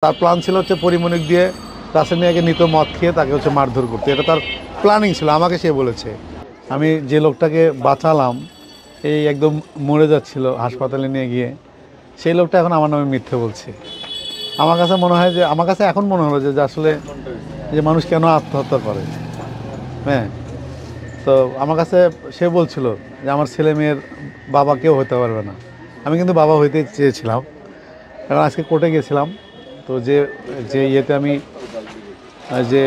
তার প্ল্যান ছিল হচ্ছে পরিমণিক দিয়ে রাসেল মিয়াকে নিত মদ খেয়ে তাকে হচ্ছে মারধর করতে। এটা তার প্ল্যানিং ছিল, আমাকে সে বলেছে। আমি যে লোকটাকে বাঁচালাম, এই একদম মরে যাচ্ছিল হাসপাতালে নিয়ে গিয়ে, সেই লোকটা এখন আমার নামে মিথ্যে বলছে। আমার কাছে মনে হয় যে, আমার কাছে এখন মনে হলো যে আসলে যে মানুষ কেন আত্মহত্যা করে। হ্যাঁ, তো আমার কাছে সে বলছিল যে আমার ছেলে মেয়ের বাবা কেউ হতে পারবে না। আমি কিন্তু বাবা হইতে চেয়েছিলাম, কারণ আজকে কোর্টে গেছিলাম। তো যে ইয়েতে আমি যে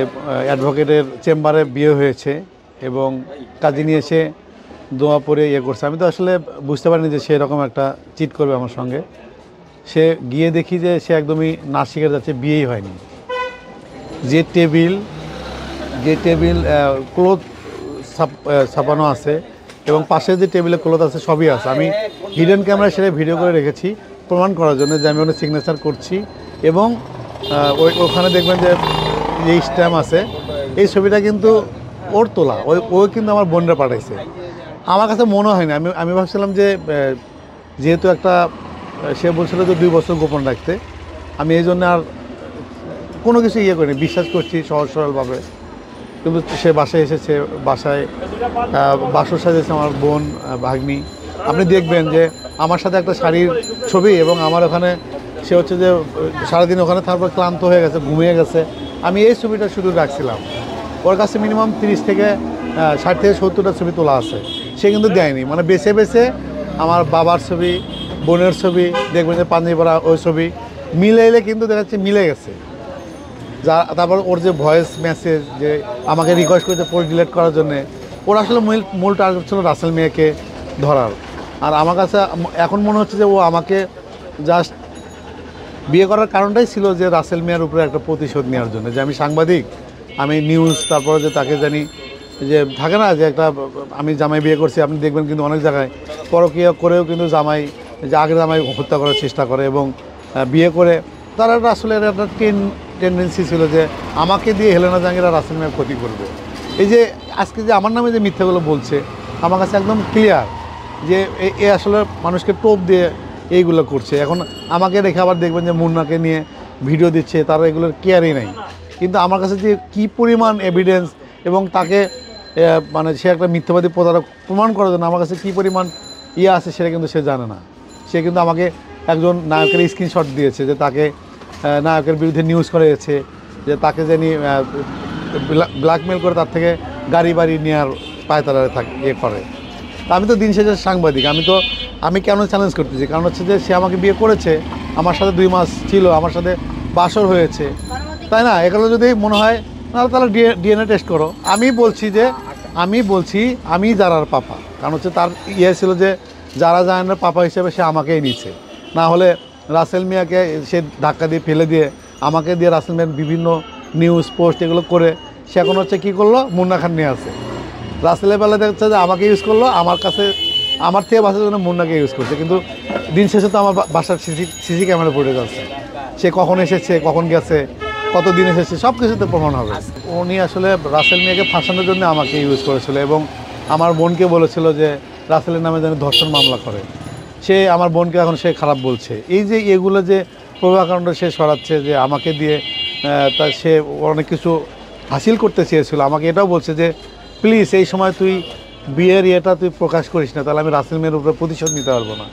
অ্যাডভোকেটের চেম্বারে বিয়ে হয়েছে এবং কাজী নিয়ে এসে দোয়া পরে ইয়ে করছে, আমি তো আসলে বুঝতে পারিনি যে সে এরকম একটা চিট করবে আমার সঙ্গে। সে গিয়ে দেখি যে সে একদমই নাচ শিখে যাচ্ছে, বিয়েই হয়নি। যে টেবিল ক্লোথ ছাপানো আছে এবং পাশে যে টেবিলে ক্লোথ আছে সবই আছে। আমি হিডেন ক্যামেরায় সেটা ভিডিও করে রেখেছি প্রমাণ করার জন্য যে আমি ওখানে সিগনেচার করছি। এবং ওখানে দেখবেন যে এই স্ট্যাম্প আছে, এই ছবিটা কিন্তু ওর তোলা, ওই কিন্তু আমার বোনরা পাঠাইছে। আমার কাছে মনে হয়নি, আমি ভাবছিলাম যে যেহেতু একটা সে বলছিল যে 2 বছর গোপন রাখতে, আমি এই জন্য আর কোনো কিছু ইয়ে করিনি, বিশ্বাস করছি সহজ সরলভাবে। কিন্তু সে বাসায় এসেছে, বাসায় বাসর সাজেছে আমার বোন ভাগ্নি। আপনি দেখবেন যে আমার সাথে একটা শাড়ির ছবি, এবং আমার ওখানে সে হচ্ছে যে সারাদিন ওখানে তারপর ক্লান্ত হয়ে গেছে, ঘুমিয়ে গেছে। আমি এই ছবিটা শুধু রাখছিলাম। ওর কাছে মিনিমাম 30 থেকে 60 থেকে 70টা ছবি তোলা আছে, সে কিন্তু দেয়নি। মানে বেছে বেছে আমার বাবার ছবি, বোনের ছবি, দেখবেন যে পাঞ্জাবি পরা ওই ছবি মিলাইলে কিন্তু দেখা যাচ্ছে মিলে গেছে। তারপর ওর যে ভয়েস মেসেজ যে আমাকে রিকোয়েস্ট করেছে পোস্ট ডিলিট করার জন্যে, ওর আসলে মূল টার্গেট ছিল রাসেল মিয়াকে ধরার। আর আমার কাছে এখন মনে হচ্ছে যে ও আমাকে জাস্ট বিয়ে করার কারণটাই ছিল যে রাসেল মিয়ার উপরে একটা প্রতিশোধ নেওয়ার জন্য, যে আমি সাংবাদিক, আমি নিউজ, তারপরে যে তাকে জানি যে থাকে না যে একটা আমি জামাই বিয়ে করছি, আপনি দেখবেন কিন্তু অনেক জায়গায় পরকীয়া করেও কিন্তু জামাই, যে আগের জামাই হত্যা করার চেষ্টা করে, এবং বিয়ে করে তারা আসলে একটা টেন্ডেন্সি ছিল যে আমাকে দিয়ে হেলেনা জাহাঙ্গীর আর রাসেল মিয়ার ক্ষতি করবে। এই যে আজকে যে আমার নামে যে মিথ্যাগুলো বলছে, আমার কাছে একদম ক্লিয়ার যে এ আসলে মানুষকে টোপ দিয়ে এইগুলো করছে। এখন আমাকে রেখে আবার দেখবেন যে মুন্নাকে নিয়ে ভিডিও দিচ্ছে, তারা এগুলোর কেয়ারই নাই। কিন্তু আমার কাছে যে কী পরিমাণ এভিডেন্স, এবং তাকে মানে সে একটা মিথ্যাবাদী প্রতারক প্রমাণ করার জন্য আমার কাছে কী পরিমাণ ইয়ে আছে সেটা কিন্তু সে জানে না। সে কিন্তু আমাকে একজন নায়কের স্ক্রিনশট দিয়েছে যে তাকে নায়কের বিরুদ্ধে নিউজ করেছে, যে তাকে জানি ব্ল্যাকমেল করে তার থেকে গাড়ি বাড়ি নেওয়ার পায়তারা ইয়ে করে। তা আমি তো দিন শেষে সাংবাদিক, আমি কেন চ্যালেঞ্জ করতেছি, কারণ হচ্ছে যে সে আমাকে বিয়ে করেছে, আমার সাথে 2 মাস ছিল, আমার সাথে বাসর হয়েছে, তাই না? এগুলো যদি মনে হয় তাহলে ডিএনএ টেস্ট করো। আমি বলছি আমি যারার পাপা, কারণ হচ্ছে তার ইয়ে ছিল যে যারা জাহানের পাপা হিসেবে সে আমাকেই নিচ্ছে। না হলে রাসেল মিয়াকে সে ধাক্কা দিয়ে ফেলে দিয়ে আমাকে দিয়ে রাসেল মিয়ার বিভিন্ন নিউজ পোস্ট এগুলো করে সে এখন হচ্ছে কী করলো, মুন্না খান নিয়ে আসে। রাসেলের বেলা দেখছে যে আমাকে ইউজ করলো, আমার থেকে বাঁচার জন্য মুন্নাকে ইউজ করছে। কিন্তু দিন শেষে তো আমার বাসার সিসি ক্যামেরা পড়ে যাচ্ছে, সে কখন এসেছে, কখন গেছে, কতদিন এসেছে, সব কিছুতে প্রমাণ হবে। উনি আসলে রাসেল মিয়াকে ফাঁসানোর জন্য আমাকে ইউজ করেছিল, এবং আমার বোনকে বলেছিল যে রাসেলের নামে যেন ধর্ষণ মামলা করে। সে আমার বোনকে এখন সে খারাপ বলছে। এই যে এগুলো যে প্রভাকাণ্ড সে সরাচ্ছে, যে আমাকে দিয়ে তা সে অনেক কিছু হাসিল করতে চেয়েছিল। আমাকে এটাও বলছে যে প্লিজ এই সময় তুই বিয়ের ইয়েটা তুই প্রকাশ করিস না, তাহলে আমি রাসেল মিয়ার উপরে প্রতিশোধ নিতে পারবো না।